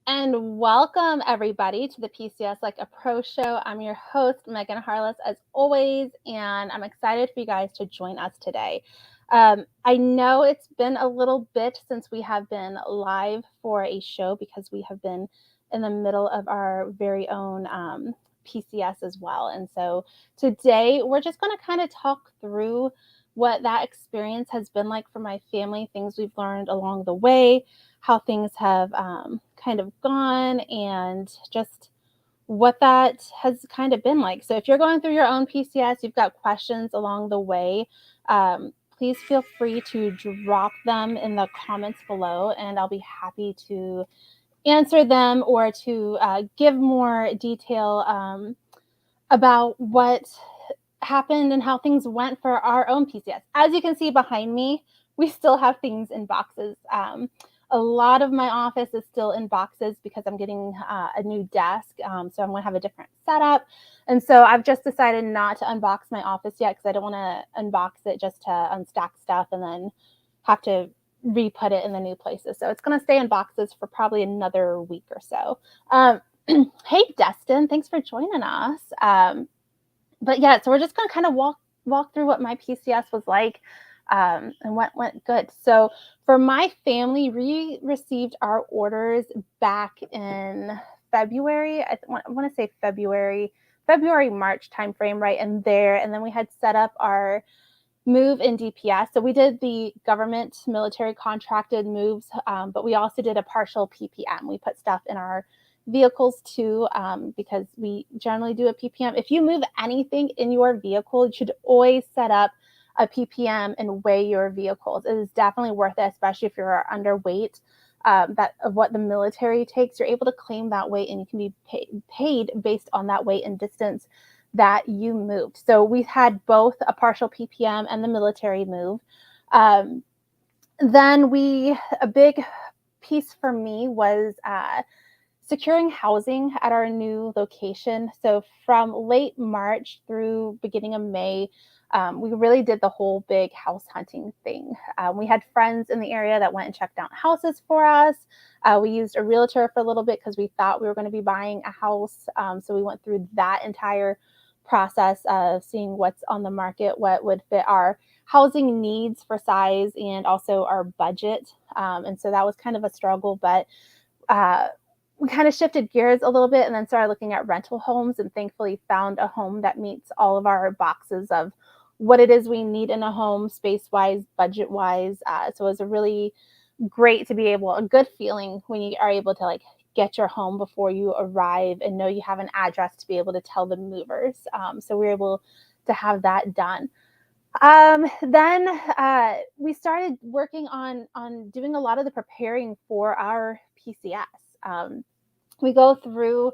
And welcome everybody to the PCS Like a Pro show. I'm your host, Megan Harless, as always, and I'm excited for you guys to join us today. I know it's been a little bit since we have been live for a show because we have been in the middle of our very own PCS as well. And so today we're just going to kind of talk through what that experience has been like for my family, things we've learned along the way, how things have kind of gone, and just what that has kind of been like. So if you're going through your own PCS, you've got questions along the way, please feel free to drop them in the comments below, and I'll be happy to answer them or to give more detail about what happened and how things went for our own PCS. As you can see behind me, we still have things in boxes. A lot of my office is still in boxes because I'm getting a new desk. So I'm going to have a different setup. And so I've just decided not to unbox my office yet because I don't want to unbox it just to unstack stuff and then have to re-put it in the new places. So it's going to stay in boxes for probably another week or so. Hey, Destin, thanks for joining us. But yeah, so we're just going to kind of walk through what my PCS was like and what went good. So for my family, we received our orders back in February. I want to say February, March timeframe, right in there. And then we had set up our move in DPS. So we did the government military contracted moves, but we also did a partial PPM. We put stuff in our vehicles too, because we generally do a PPM. If you move anything in your vehicle, you should always set up a PPM and weigh your vehicles. It is definitely worth it, especially if you're underweight. That of what the military takes, you're able to claim that weight, and you can be paid based on that weight and distance that you moved. So we had both a partial PPM and the military move. Then a big piece for me was securing housing at our new location. So from late March through beginning of May, we really did the whole big house hunting thing. We had friends in the area that went and checked out houses for us. We used a realtor for a little bit because we thought we were going to be buying a house. So we went through that entire process of seeing what's on the market, what would fit our housing needs for size and also our budget. And so that was kind of a struggle, but we kind of shifted gears a little bit and then started looking at rental homes, and thankfully found a home that meets all of our boxes of what it is we need in a home, space-wise, budget-wise. So it was a really great to be a good feeling when you are able to get your home before you arrive and know you have an address to be able to tell the movers. So we were able to have that done. Then we started working on doing a lot of the preparing for our PCS. We go through,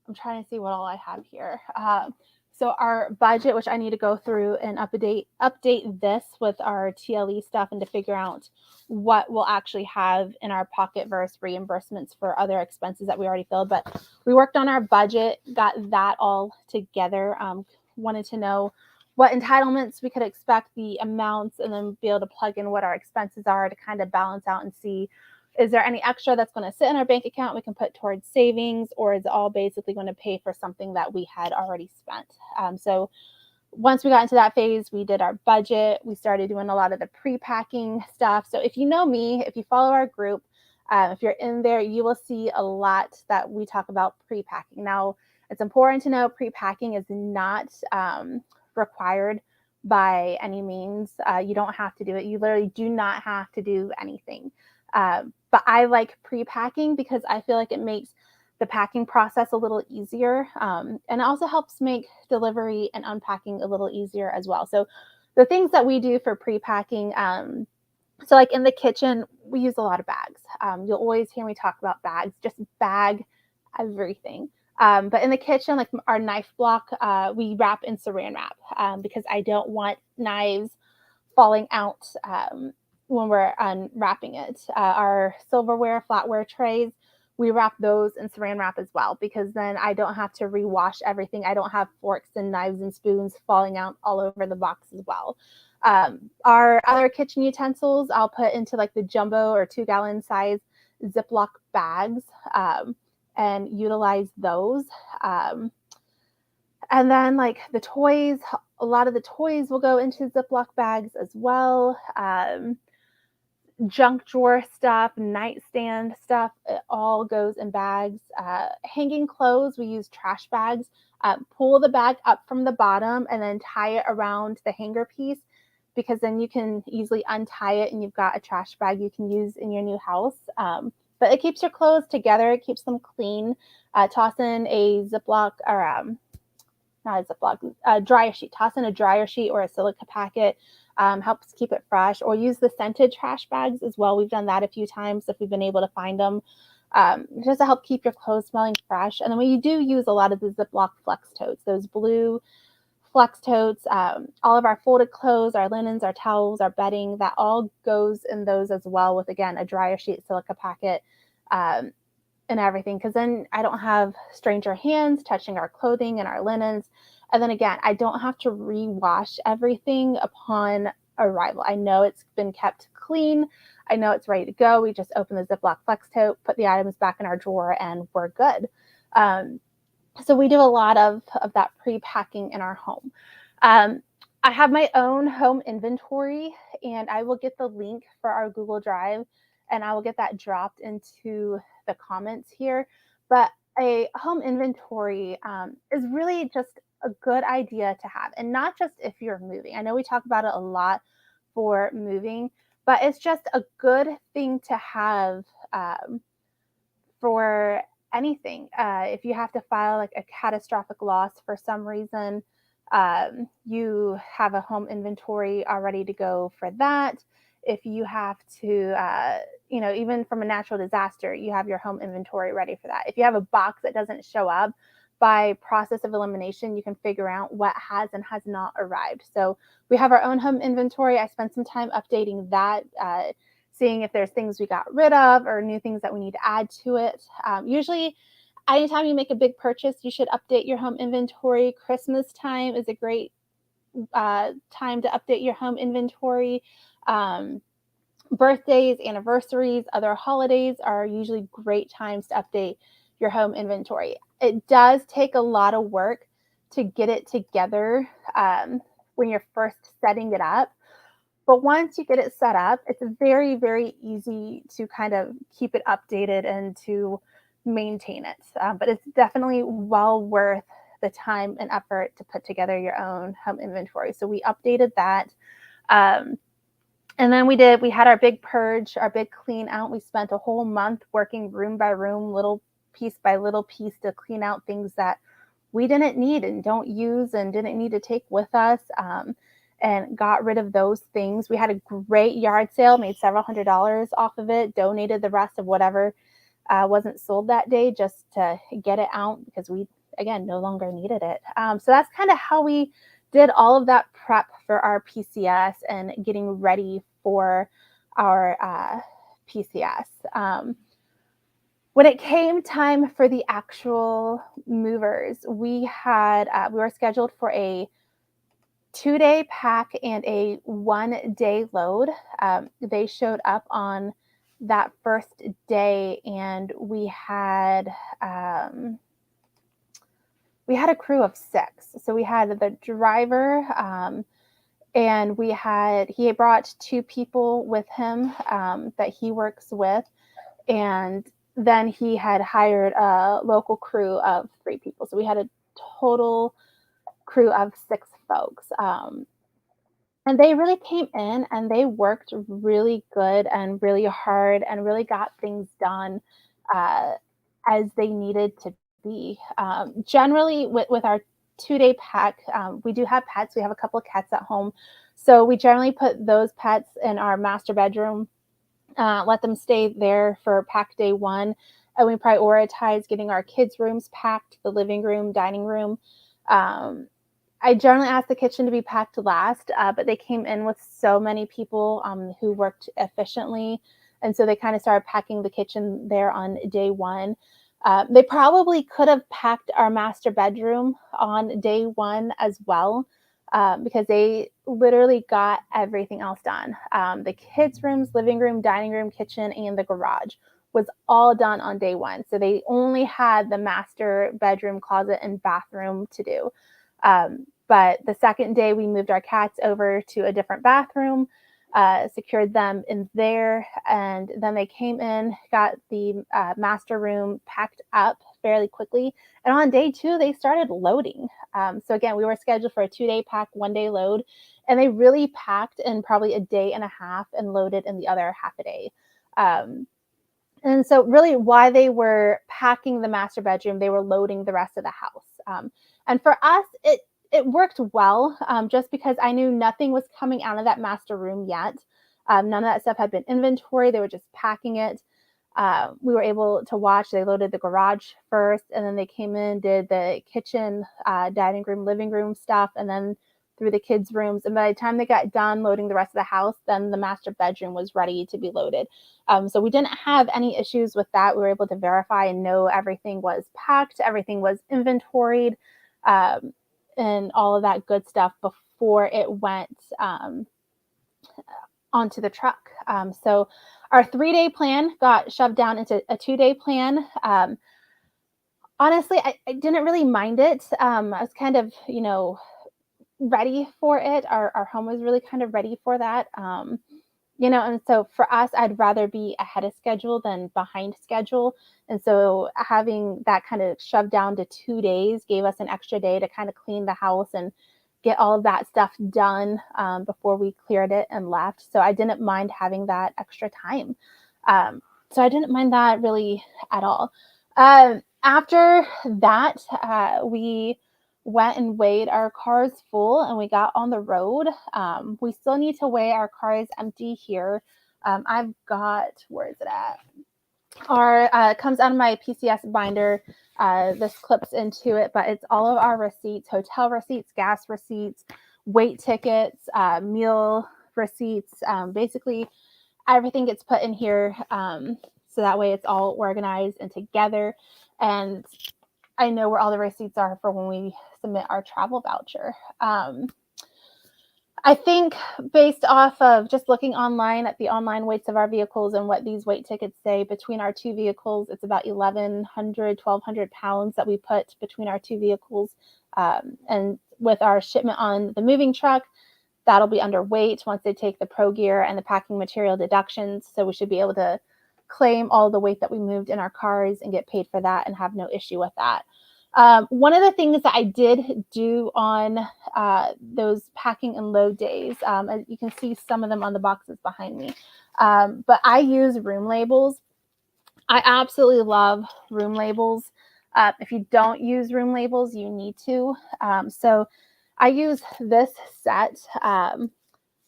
I'm trying to see what all I have here. So our budget, which I need to go through and update this with our TLE stuff and to figure out what we'll actually have in our pocket versus reimbursements for other expenses that we already filled. But we worked on our budget, got that all together, wanted to know what entitlements we could expect, the amounts, and then be able to plug in what our expenses are to kind of balance out and see, is there any extra that's going to sit in our bank account we can put towards savings, or is it all basically going to pay for something that we had already spent? So once we got into that phase, we did our budget. We started doing a lot of the pre-packing stuff. So if you know me, if you follow our group, if you're in there, you will see a lot that we talk about pre-packing. Now, it's important to know pre-packing is not required by any means. You don't have to do it. You literally do not have to do anything. But I like pre-packing because I feel like it makes the packing process a little easier. And it also helps make delivery and unpacking a little easier as well. So the things that we do for pre-packing, so like in the kitchen, we use a lot of bags. You'll always hear me talk about bags, just bag everything. But in the kitchen, like our knife block, we wrap in saran wrap because I don't want knives falling out when we're unwrapping it. Our silverware, flatware trays, we wrap those in saran wrap as well, because then I don't have to rewash everything. I don't have forks and knives and spoons falling out all over the box as well. Our other kitchen utensils, I'll put into like the jumbo or 2-gallon size Ziploc bags and utilize those. Um, and then, like the toys, a lot of the toys will go into Ziploc bags as well. Junk drawer stuff, nightstand stuff, it all goes in bags. Hanging clothes, we use trash bags. Pull the bag up from the bottom and then tie it around the hanger piece, because then you can easily untie it and you've got a trash bag you can use in your new house. But it keeps your clothes together, it keeps them clean. Toss in a Ziploc or not a Ziploc, a dryer sheet. Toss in a dryer sheet or a silica packet. Helps keep it fresh. Or use the scented trash bags as well. We've done that a few times if we've been able to find them, just to help keep your clothes smelling fresh. And then we do use a lot of the Ziploc flex totes, those blue flex totes. All of our folded clothes, our linens, our towels, our bedding, that all goes in those as well, with, again, a dryer sheet, silica packet, um, and everything, because then I don't have stranger hands touching our clothing and our linens. And then again, I don't have to rewash everything upon arrival. I know it's been kept clean. I know it's ready to go. We just open the Ziploc flex tote, put the items back in our drawer, and we're good. Um, so we do a lot of that pre-packing in our home. I have my own home inventory, and I will get the link for our Google Drive, and I will get that dropped into the comments here. But a home inventory is really just a good idea to have, and not just if you're moving. I know we talk about it a lot for moving, but it's just a good thing to have for anything. If you have to file like a catastrophic loss for some reason, you have a home inventory all ready to go for that. If you have to, even from a natural disaster, you have your home inventory ready for that. If you have a box that doesn't show up, by process of elimination, you can figure out what has and has not arrived. So we have our own home inventory. I spent some time updating that, seeing if there's things we got rid of or new things that we need to add to it. Usually, anytime you make a big purchase, you should update your home inventory. Christmas time is a great time to update your home inventory. Birthdays, anniversaries, other holidays are usually great times to update your home inventory. It does take a lot of work to get it together when you're first setting it up. But once you get it set up, it's very, very easy to kind of keep it updated and to maintain it. But it's definitely well worth the time and effort to put together your own home inventory. So we updated that. And then we had our big purge, our big clean out. We spent a whole month working room by room, little piece by little piece, to clean out things that we didn't need and don't use and didn't need to take with us, and got rid of those things. We had a great yard sale, made several $100s off of it, donated the rest of whatever wasn't sold that day just to get it out, because we, again, no longer needed it. So that's kind of how we did all of that prep for our PCS and getting ready for our PCS. When it came time for the actual movers, we were scheduled for a 2-day pack and a 1-day load. They showed up on that first day, and we had a crew of 6. So we had the driver, and he had brought 2 people with him that he works with, and then he had hired a local crew of 3 people. So we had a total crew of 6 folks. And they really came in and they worked really good and really hard and really got things done uh, as they needed to be. Generally, with our 2-day pack, we do have pets. We have a couple of cats at home. So we generally put those pets in our master bedroom, let them stay there for pack day 1. And we prioritize getting our kids' rooms packed, the living room, dining room. I generally ask the kitchen to be packed last, but they came in with so many people who worked efficiently. And so they kind of started packing the kitchen there on day 1. They probably could have packed our master bedroom on day 1 as well, because they literally got everything else done. The kids' rooms, living room, dining room, kitchen, and the garage was all done on day one. So they only had the master bedroom, closet, and bathroom to do. But the second day, we moved our cats over to a different bathroom, secured them in there, and then they came in, got the master room packed up fairly quickly. And on day 2, they started loading. So again, we were scheduled for a 2-day pack, 1-day load, and they really packed in probably a day and a half and loaded in the other half a day. And so really while they were packing the master bedroom, they were loading the rest of the house. And for us, it worked well, just because I knew nothing was coming out of that master room yet. None of that stuff had been inventory. They were just packing it. We were able to watch. They loaded the garage first, and then they came in, did the kitchen, dining room, living room stuff, and then through the kids' rooms. And by the time they got done loading the rest of the house, then the master bedroom was ready to be loaded. So we didn't have any issues with that. We were able to verify and know everything was packed, everything was inventoried, and all of that good stuff before it went onto the truck. So our 3-day plan got shoved down into a 2-day plan. Honestly, I didn't really mind it. I was kind of, ready for it. Our home was really kind of ready for that. And so for us, I'd rather be ahead of schedule than behind schedule. And so having that kind of shoved down to 2 days gave us an extra day to kind of clean the house and get all of that stuff done before we cleared it and left. So I didn't mind having that extra time. So I didn't mind that really at all. After that, we went and weighed our cars full and we got on the road. We still need to weigh our cars empty here. I've got, where is it at? Comes out of my PCS binder. This clips into it, but it's all of our receipts, hotel receipts, gas receipts, weight tickets, meal receipts. Basically, everything gets put in here. So that way it's all organized and together. And I know where all the receipts are for when we submit our travel voucher. I think based off of just looking online at the online weights of our vehicles and what these weight tickets say, between our 2 vehicles, it's about 1,100 pounds that we put between our 2 vehicles. And with our shipment on the moving truck, that'll be underweight once they take the Pro Gear and the packing material deductions. So we should be able to claim all the weight that we moved in our cars and get paid for that and have no issue with that. One of the things that I did do on those packing and load days, you can see some of them on the boxes behind me, but I use room labels. I absolutely love room labels. If you don't use room labels, you need to. So I use this set.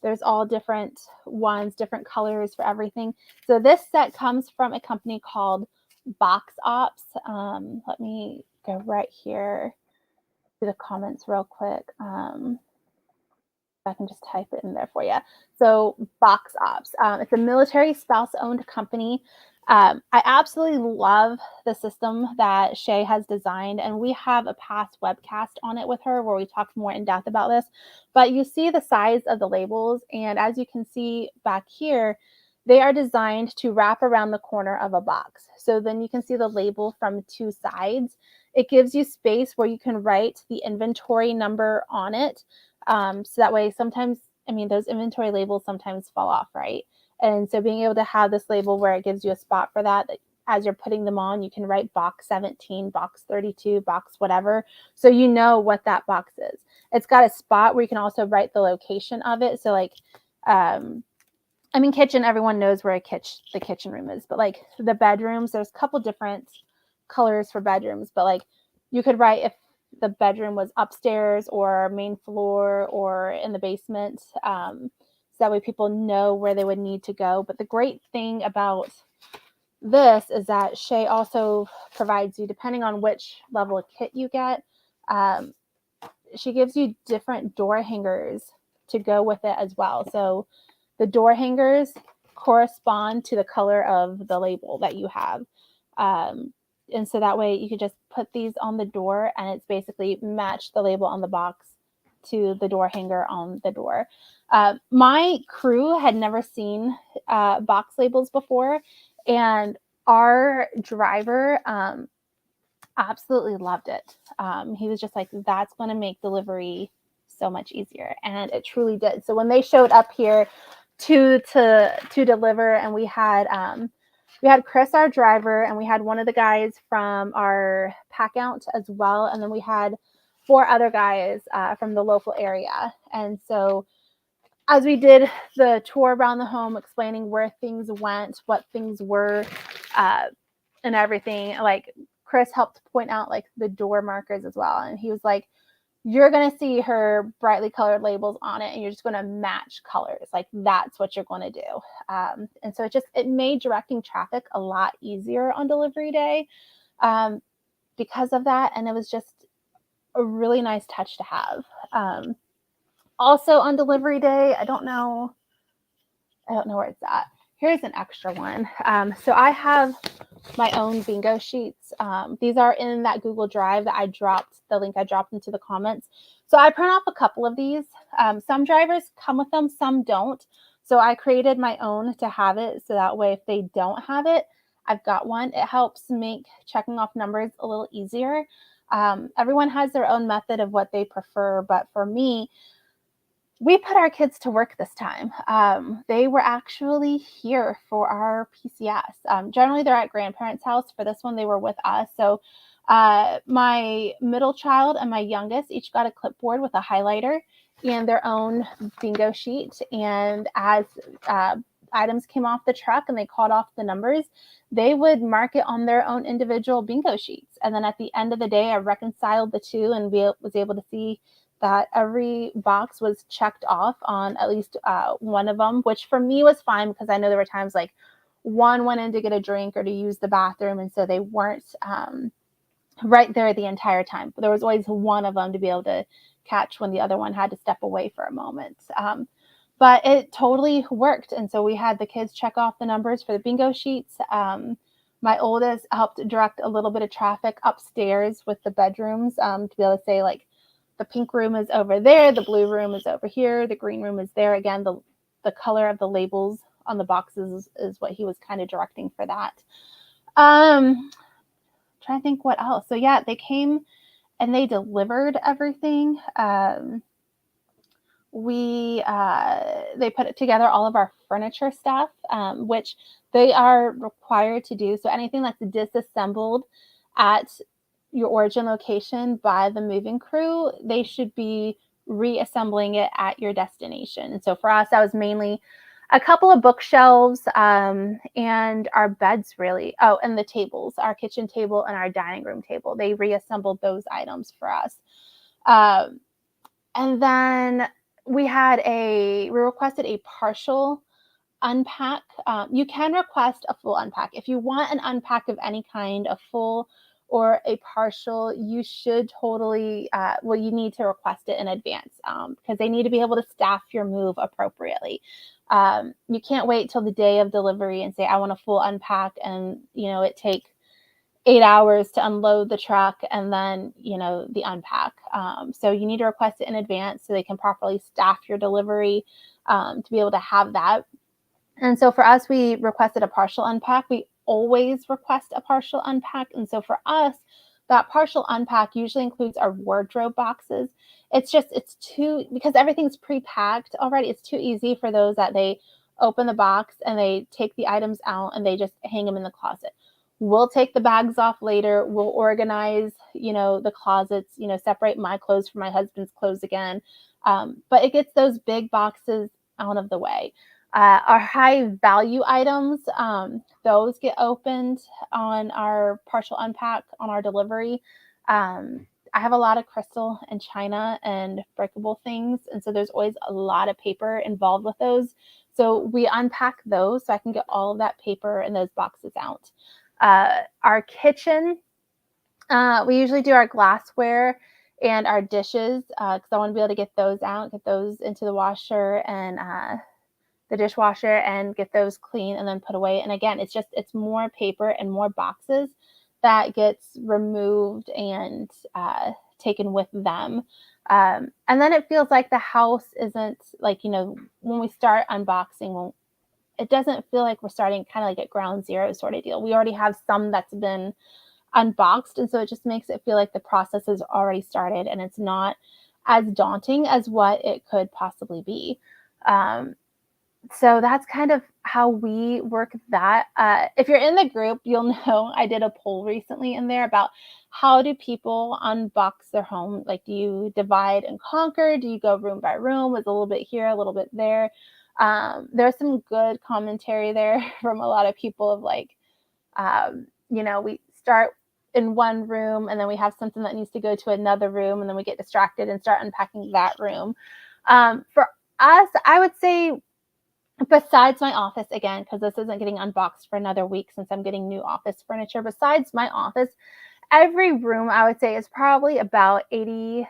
There's all different ones, different colors for everything. So this set comes from a company called Box Ops. Let me go right here to the comments real quick. I can just type it in there for you. So Box Ops. It's a military spouse-owned company. I absolutely love the system that Shay has designed, and we have a past webcast on it with her where we talked more in depth about this. But you see the size of the labels, and as you can see back here, they are designed to wrap around the corner of a box. So then you can see the label from 2 sides. It gives you space where you can write the inventory number on it. So that way sometimes, those inventory labels sometimes fall off, right? And so being able to have this label where it gives you a spot for that as you're putting them on, you can write box 17, box 32, box whatever. So you know what that box is. It's got a spot where you can also write the location of it. So like, kitchen, everyone knows where the kitchen room is, but like the bedrooms, there's a couple different colors for bedrooms, but like you could write if the bedroom was upstairs or main floor or in the basement. So that way people know where they would need to go. But the great thing about this is that Shay also provides you, depending on which level of kit you get, she gives you different door hangers to go with it as well. So the door hangers correspond to the color of the label that you have. And so that way you could just put these on the door and it's basically match the label on the box to the door hanger on the door. My crew had never seen box labels before, and Our driver absolutely loved it. He was just like, that's going to make delivery so much easier. And it truly did. So when they showed up here to deliver, and we had Chris, our driver, and we had one of the guys from our pack out as well. And then we had 4 other guys from the local area. And so as we did the tour around the home, explaining where things went, what things were, and everything, like Chris helped point out like the door markers as well. And he was like, you're going to see her brightly colored labels on it, and you're just going to match colors. Like that's what you're going to do. And so it made directing traffic a lot easier on delivery day because of that. And it was just a really nice touch to have. Also on delivery day, I don't know where it's at. Here's an extra one. So I have my own bingo sheets. These are in that Google Drive that the link I dropped into the comments. So I print off a couple of these. Some drivers come with them, some don't. So I created my own to have it. So that way, if they don't have it, I've got one. It helps make checking off numbers a little easier. Everyone has their own method of what they prefer. But for me, we put our kids to work this time. They were actually here for our PCS. Generally, they're at grandparents' house. For this one, they were with us. So my middle child and my youngest each got a clipboard with a highlighter and their own bingo sheet. And as items came off the truck and they called off the numbers, they would mark it on their own individual bingo sheets. And then at the end of the day, I reconciled the two and was able to see that every box was checked off on at least one of them, which for me was fine because I know there were times like one went in to get a drink or to use the bathroom, and so they weren't right there the entire time. But there was always one of them to be able to catch when the other one had to step away for a moment. But it totally worked, and so we had the kids check off the numbers for the bingo sheets. My oldest helped direct a little bit of traffic upstairs with the bedrooms to be able to say like, the pink room is over there, the blue room is over here, the green room is there. Again, the color of the labels on the boxes is what he was kind of directing for that. Trying to think what else. So yeah, they came and they delivered everything. They put together all of our furniture stuff, which they are required to do. So anything that's disassembled at your origin location by the moving crew, they should be reassembling it at your destination. And so for us, that was mainly a couple of bookshelves and our beds, really. Oh, and the tables, our kitchen table and our dining room table. They reassembled those items for us. And then we requested a partial unpack. You can request a full unpack. If you want an unpack of any kind, a full or a partial, you should totally, you need to request it in advance because they need to be able to staff your move appropriately. You can't wait till the day of delivery and say, I want a full unpack, and, it take 8 hours to unload the truck and then, the unpack. So you need to request it in advance so they can properly staff your delivery to be able to have that. And so for us, we requested a partial unpack. We always request a partial unpack. And so for us, that partial unpack usually includes our wardrobe boxes. It's too, because everything's pre-packed already, it's too easy for those that they open the box and they take the items out and they just hang them in the closet. We'll take the bags off later. We'll organize, the closets, separate my clothes from my husband's clothes again. But it gets those big boxes out of the way. Our high value items, those get opened on our partial unpack on our delivery. I have a lot of crystal and china and breakable things. And so there's always a lot of paper involved with those. So we unpack those so I can get all of that paper and those boxes out. Our kitchen, we usually do our glassware and our dishes because I want to be able to get those out, get those into the washer and the dishwasher and get those clean and then put away. And again, it's more paper and more boxes that gets removed and taken with them. And then it feels like the house isn't like, when we start unboxing, it doesn't feel like we're starting kind of like at ground zero sort of deal. We already have some that's been unboxed, and so it just makes it feel like the process has already started, and it's not as daunting as what it could possibly be. Um, so that's kind of how we work that. If you're in the group, you'll know I did a poll recently in there about how do people unbox their home? Like, do you divide and conquer? Do you go room by room with a little bit here, a little bit there? There's some good commentary there from a lot of people of like, we start in one room and then we have something that needs to go to another room and then we get distracted and start unpacking that room. For us, I would say, besides my office, again, because this isn't getting unboxed for another week since I'm getting new office furniture, besides my office, every room I would say is probably about 80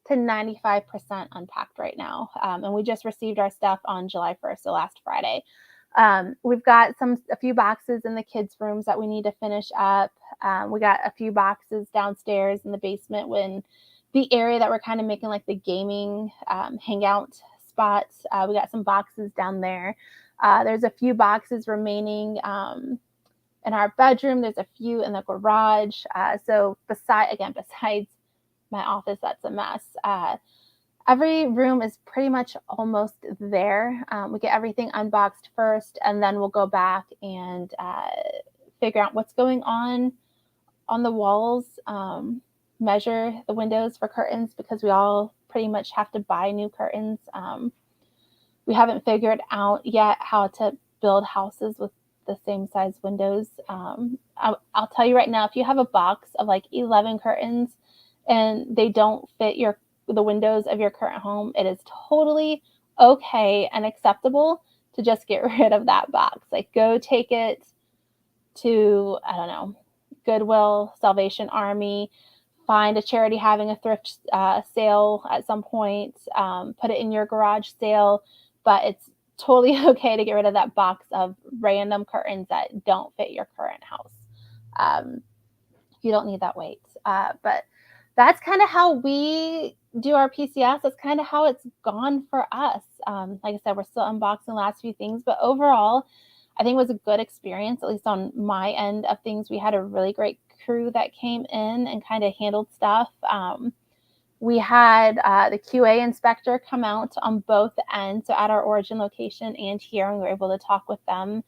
to 95% unpacked right now. And we just received our stuff on July 1st, so last Friday. We've got a few boxes in the kids' rooms that we need to finish up. We got a few boxes downstairs in the basement when the area that we're kind of making like the gaming hangout spots. We got some boxes down there. There's a few boxes remaining in our bedroom. There's a few in the garage. So besides my office, that's a mess. Every room is pretty much almost there. We get everything unboxed first, and then we'll go back and figure out what's going on the walls, measure the windows for curtains because we all pretty much have to buy new curtains. We haven't figured out yet how to build houses with the same size windows. I'll tell you right now, if you have a box of like 11 curtains and they don't fit the windows of your current home, it is totally okay and acceptable to just get rid of that box. Like, go take it to, I don't know, Goodwill, Salvation Army, find a charity having a thrift sale at some point, put it in your garage sale, but it's totally okay to get rid of that box of random curtains that don't fit your current house. You don't need that weight. But that's kind of how we do our PCS. That's kind of how it's gone for us. Like I said, we're still unboxing the last few things, but overall, I think it was a good experience, at least on my end of things. We had a really great crew that came in and kind of handled stuff. We had the QA inspector come out on both ends, so at our origin location and here, and we were able to talk with them,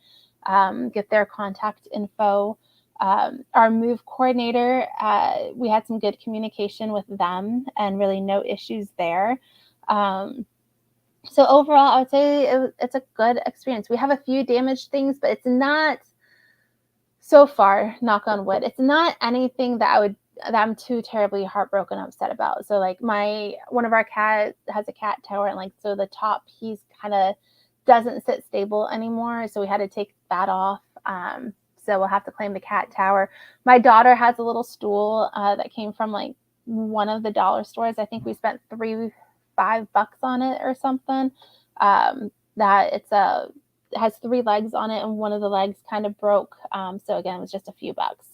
get their contact info. Our move coordinator, we had some good communication with them and really no issues there. So overall, I would say it's a good experience. We have a few damaged things, but it's not, so far, knock on wood, it's not anything that I'm too terribly heartbroken upset about. So like one of our cats has a cat tower, and like, so the top piece kind of doesn't sit stable anymore. So we had to take that off. So we'll have to claim the cat tower. My daughter has a little stool that came from like one of the dollar stores. I think we spent $5 on it or something. That it has 3 legs on it, and one of the legs kind of broke. So again, it was just a few bucks.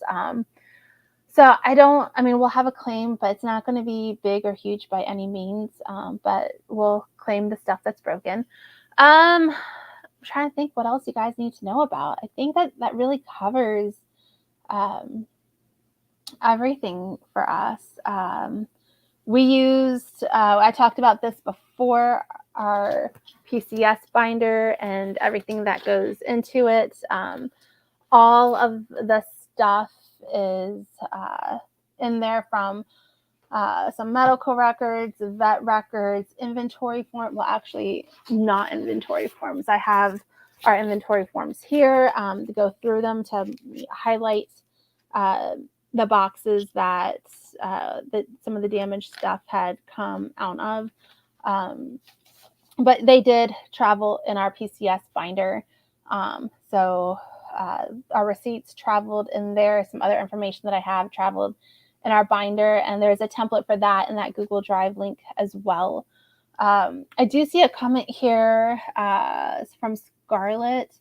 So we'll have a claim, but it's not going to be big or huge by any means. But we'll claim the stuff that's broken. I'm trying to think what else you guys need to know about. I think that really covers everything for us. We used, I talked about this before, our PCS binder and everything that goes into it. All of the stuff is in there, from some medical records, vet records, inventory form. Well, actually, not inventory forms. I have our inventory forms here to go through them to highlight the boxes that some of the damaged stuff had come out of. But they did travel in our PCS binder. So our receipts traveled in there. Some other information that I have traveled in our binder, and there's a template for that in that Google Drive link as well. I do see a comment here from Scarlett.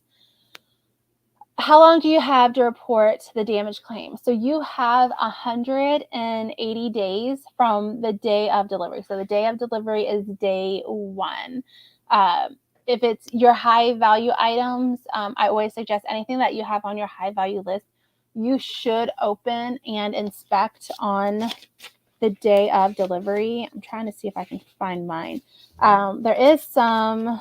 How long do you have to report the damage claim? So you have 180 days from the day of delivery. So the day of delivery is day 1. if it's your high value items, I always suggest anything that you have on your high value list, you should open and inspect on the day of delivery. I'm trying to see if I can find mine. There is some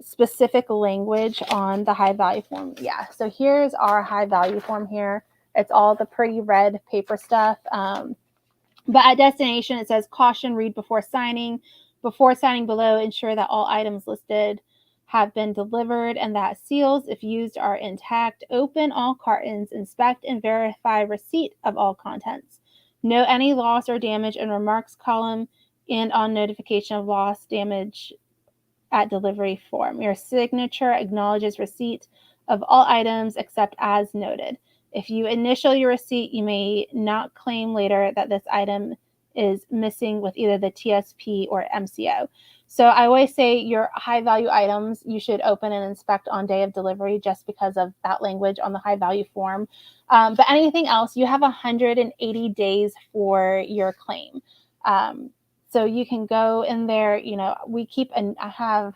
specific language on the high value form. Yeah, so here's our high value form here. It's all the pretty red paper stuff. But at destination, it says caution, read before signing. Before signing below, ensure that all items listed have been delivered and that seals, if used, are intact. Open all cartons, inspect and verify receipt of all contents. Note any loss or damage in remarks column and on notification of loss, damage at delivery form. Your signature acknowledges receipt of all items except as noted. If you initial your receipt, you may not claim later that this item is missing with either the TSP or MCO. So I always say your high value items you should open and inspect on day of delivery just because of that language on the high value form. But anything else, you have 180 days for your claim. So you can go in there, we keep, and I have,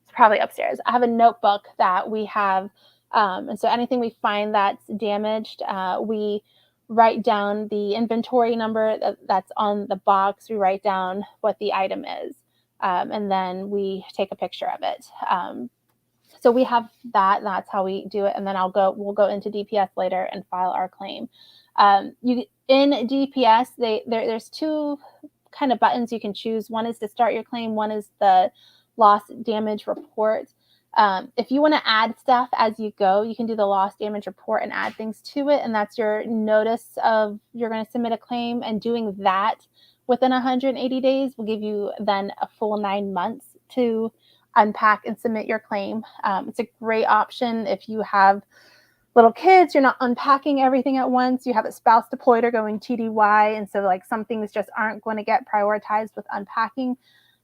it's probably upstairs, I have a notebook that we have. And so anything we find that's damaged, we write down the inventory number that's on the box. We write down what the item is. And then we take a picture of it. So we have that. That's how we do it. And then we'll go into DPS later and file our claim. In DPS, there's two kind of buttons you can choose. One is to start your claim. One is the loss damage report. If you want to add stuff as you go, you can do the loss damage report and add things to it. And that's your notice of you're going to submit a claim. And doing that within 180 days will give you then a full 9 months to unpack and submit your claim. It's a great option if you have little kids, you're not unpacking everything at once, you have a spouse deployed or going TDY, and so like some things just aren't going to get prioritized with unpacking.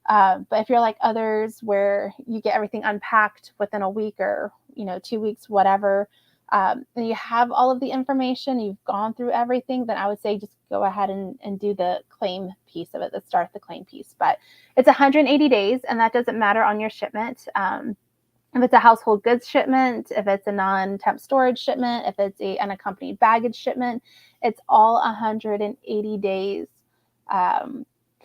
But if you're like others where you get everything unpacked within a week or 2 weeks, whatever, and you have all of the information, you've gone through everything, then I would say just go ahead and do the claim piece of it, the start the claim piece. But it's 180 days, and that doesn't matter on your shipment. If it's a household goods shipment, if it's a non-temp storage shipment, if it's an unaccompanied baggage shipment, it's all 180 days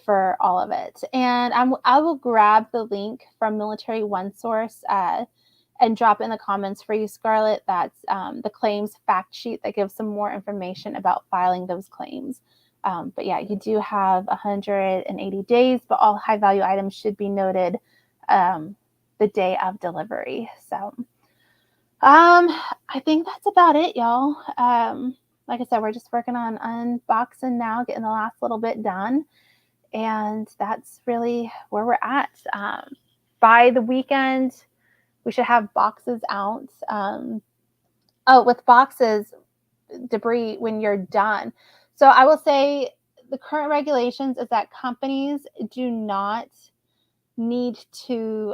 for all of it. And I will grab the link from Military One Source and drop it in the comments for you, Scarlett. That's the claims fact sheet that gives some more information about filing those claims. But yeah, you do have 180 days, but all high value items should be noted the day of delivery. So I think that's about it, y'all. Like I said, we're just working on unboxing now, getting the last little bit done. And that's really where we're at. By the weekend, we should have boxes out. With boxes, debris when you're done. So I will say the current regulations is that companies do not need to,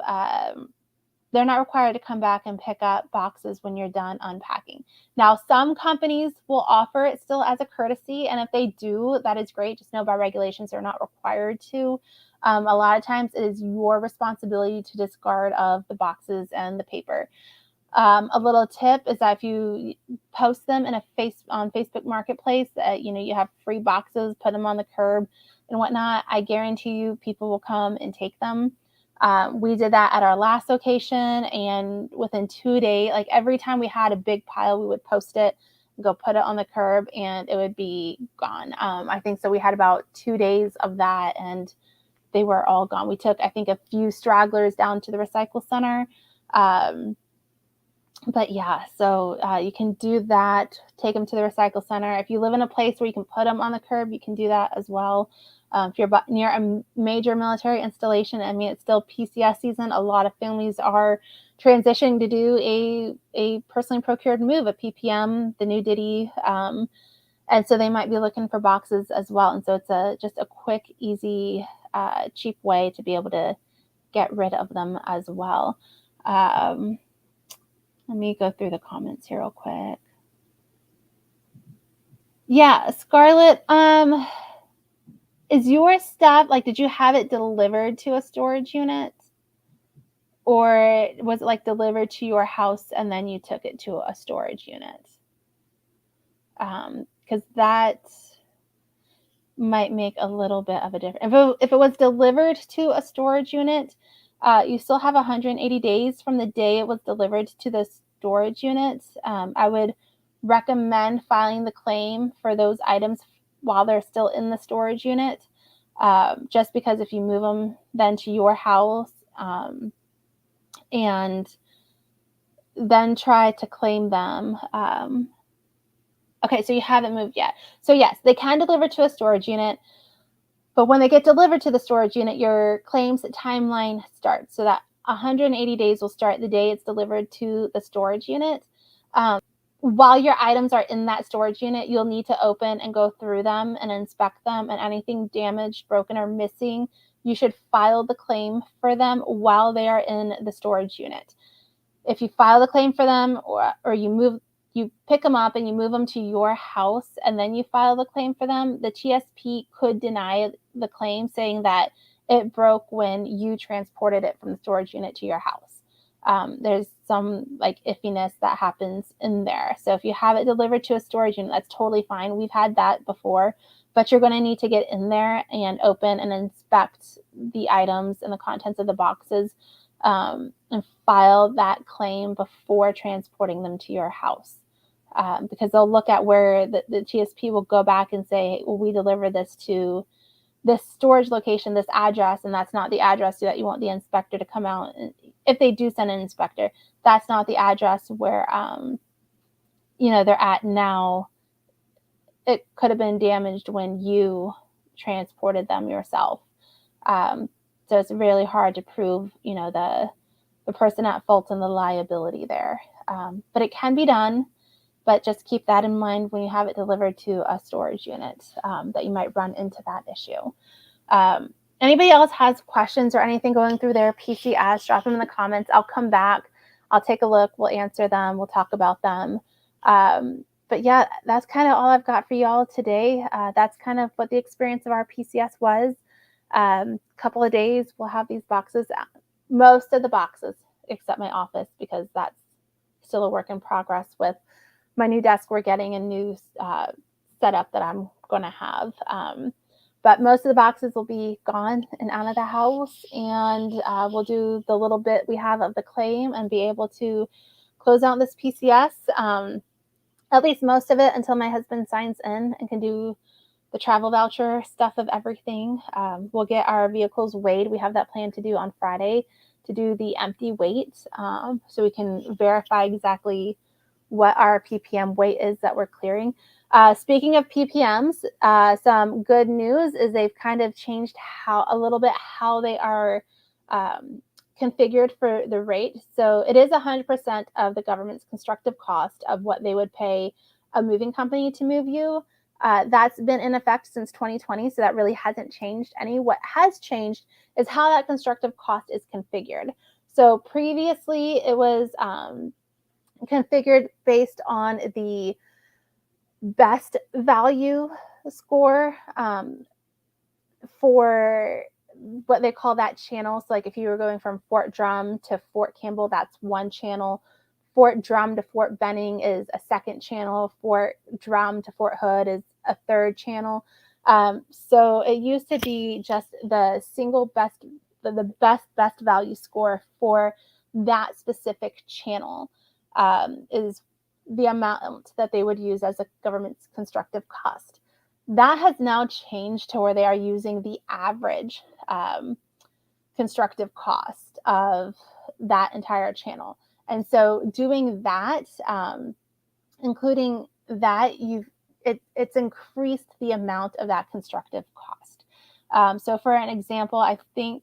they're not required to come back and pick up boxes when you're done unpacking. Now, some companies will offer it still as a courtesy, and if they do, that is great. Just know by regulations, they're not required to. A lot of times it is your responsibility to discard of the boxes and the paper. A little tip is that if you post them on Facebook Marketplace, you have free boxes, put them on the curb and whatnot, I guarantee you people will come and take them. We did that at our last location, and within 2 days, like every time we had a big pile, we would post it, go put it on the curb, and it would be gone. I think so. We had about 2 days of that, and they were all gone. We took, I think, a few stragglers down to the recycle center. But yeah, so you can do that, take them to the recycle center. If you live in a place where you can put them on the curb, you can do that as well. If you're near a major military installation, I mean, it's still PCS season. A lot of families are transitioning to do a personally procured move, a PPM, the new Diddy. And so they might be looking for boxes as well. And so it's just a quick, easy, cheap way to be able to get rid of them as well. Let me go through the comments here real quick. Yeah, Scarlett, Is your stuff, like, did you have it delivered to a storage unit? Or was it like delivered to your house and then you took it to a storage unit? Because that might make a little bit of a difference. If it was delivered to a storage unit, you still have 180 days from the day it was delivered to the storage unit. I would recommend filing the claim for those items while they're still in the storage unit, just because if you move them then to your house and then try to claim them. Okay, so you haven't moved yet. So yes, they can deliver to a storage unit, but when they get delivered to the storage unit, your claims timeline starts. So that 180 days will start the day it's delivered to the storage unit. While your items are in that storage unit, you'll need to open and go through them and inspect them, and anything damaged, broken, or missing, you should file the claim for them while they are in the storage unit. If you file the claim for them or you pick them up and you move them to your house and then you file the claim for them, the TSP could deny the claim, saying that it broke when you transported it from the storage unit to your house. There's some like iffiness that happens in there. So if you have it delivered to a storage unit, that's totally fine. We've had that before, but you're going to need to get in there and open and inspect the items and the contents of the boxes, and file that claim before transporting them to your house. Because they'll look at where the TSP will go back and say, well, we deliver this to this storage location, this address, and that's not the address that you want the inspector to come out. And if they do send an inspector, that's not the address where they're at now. It could have been damaged when you transported them yourself. So it's really hard to prove, the person at fault and the liability there. But it can be done. But just keep that in mind when you have it delivered to a storage unit, that you might run into that issue. Anybody else has questions or anything going through their PCS, drop them in the comments. I'll come back. I'll take a look. We'll answer them. We'll talk about them. But yeah, that's kind of all I've got for y'all today. That's kind of what the experience of our PCS was. Couple of days, we'll have these boxes, most of the boxes, except my office, because that's still a work in progress with my new desk. We're getting a new setup that I'm going to have. But most of the boxes will be gone and out of the house, and we'll do the little bit we have of the claim and be able to close out this PCS, at least most of it, until my husband signs in and can do the travel voucher stuff of everything. We'll get our vehicles weighed. We have that plan to do on Friday, to do the empty weight, so we can verify exactly what our PPM weight is that we're clearing. Speaking of PPMs, some good news is they've kind of changed a little bit how they are configured for the rate. So it is 100% of the government's constructive cost of what they would pay a moving company to move you. That's been in effect since 2020, so that really hasn't changed any. What has changed is how that constructive cost is configured. So previously it was configured based on the best value score for what they call that channel. So like if you were going from Fort Drum to Fort Campbell, that's one channel. Fort Drum to Fort Benning is a second channel. Fort Drum to Fort Hood is a third channel. So it used to be just the single best, the best value score for that specific channel is the amount that they would use as a government's constructive cost. That has now changed to where they are using the average constructive cost of that entire channel. And so doing that, including that, it's increased the amount of that constructive cost. So for an example, I think,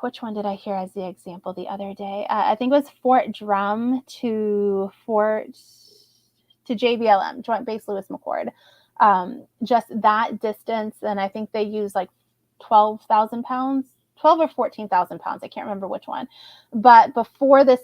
which one did I hear as the example the other day? I think it was Fort Drum to JBLM, Joint Base Lewis McChord. Just that distance, and I think they use like 12,000 pounds 12 or 14,000 pounds. I can't remember which one. But before this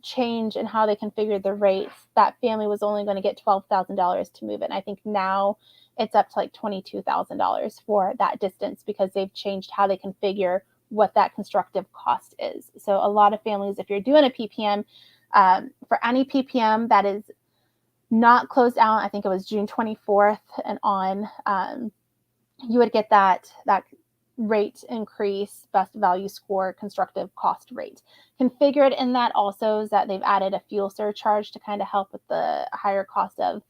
change in how they configured the rates, that family was only going to get $12,000 to move it. And I think now it's up to like $22,000 for that distance because they've changed how they configure what that constructive cost is. So a lot of families, if you're doing a PPM, for any PPM that is not closed out, I think it was June 24th and on, you would get that rate increase, best value score, constructive cost rate. Configured in that also is that they've added a fuel surcharge to kind of help with the higher cost of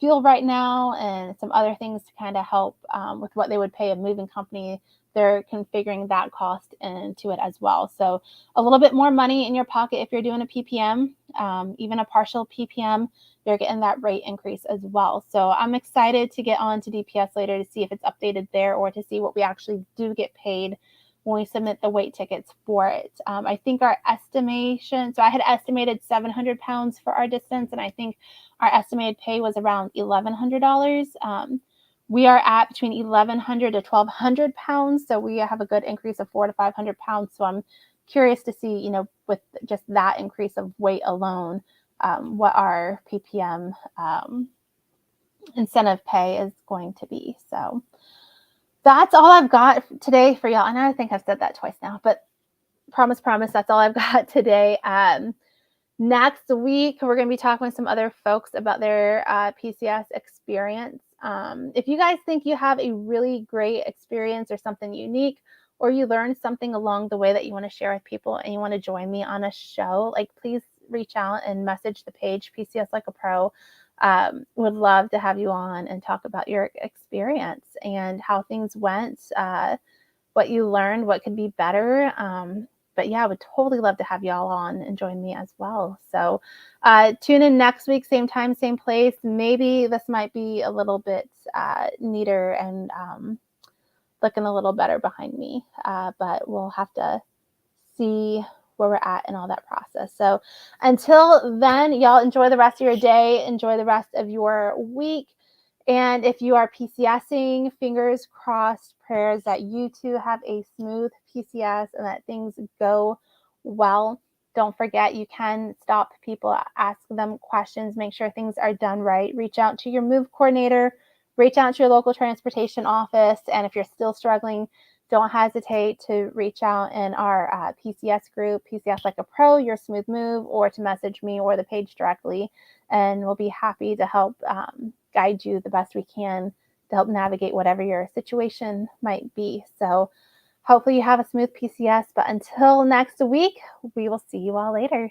fuel right now, and some other things to kind of help with what they would pay a moving company. They're configuring that cost into it as well. So a little bit more money in your pocket if you're doing a PPM, even a partial PPM, you're getting that rate increase as well. So I'm excited to get on to DPS later to see if it's updated there or to see what we actually do get paid when we submit the weight tickets for it. I think our estimation, so I had estimated 700 pounds for our distance, and I think our estimated pay was around $1,100. We are at between 1,100 to 1,200 pounds, so we have a good increase of 400 to 500 pounds. So I'm curious to see, with just that increase of weight alone, what our PPM incentive pay is going to be. So that's all I've got today for y'all. And I think I've said that twice now, but promise, that's all I've got today. Next week, we're going to be talking with some other folks about their PCS experience. If you guys think you have a really great experience or something unique, or you learned something along the way that you want to share with people and you want to join me on a show, please reach out and message the page, PCS Like a Pro. Would love to have you on and talk about your experience and how things went, what you learned, what could be better. But yeah, I would totally love to have y'all on and join me as well. So tune in next week, same time, same place. Maybe this might be a little bit neater and looking a little better behind me, but we'll have to see where we're at in all that process. So until then, y'all enjoy the rest of your day, enjoy the rest of your week. And if you are PCSing, fingers crossed, prayers that you too have a smooth PCS and that things go well. Don't forget, you can stop people, ask them questions, make sure things are done right. Reach out to your move coordinator, reach out to your local transportation office. And if you're still struggling, don't hesitate to reach out in our PCS group, PCS Like a Pro, Your Smooth Move, or to message me or the page directly. And we'll be happy to help guide you the best we can to help navigate whatever your situation might be. So hopefully you have a smooth PCS. But until next week, we will see you all later.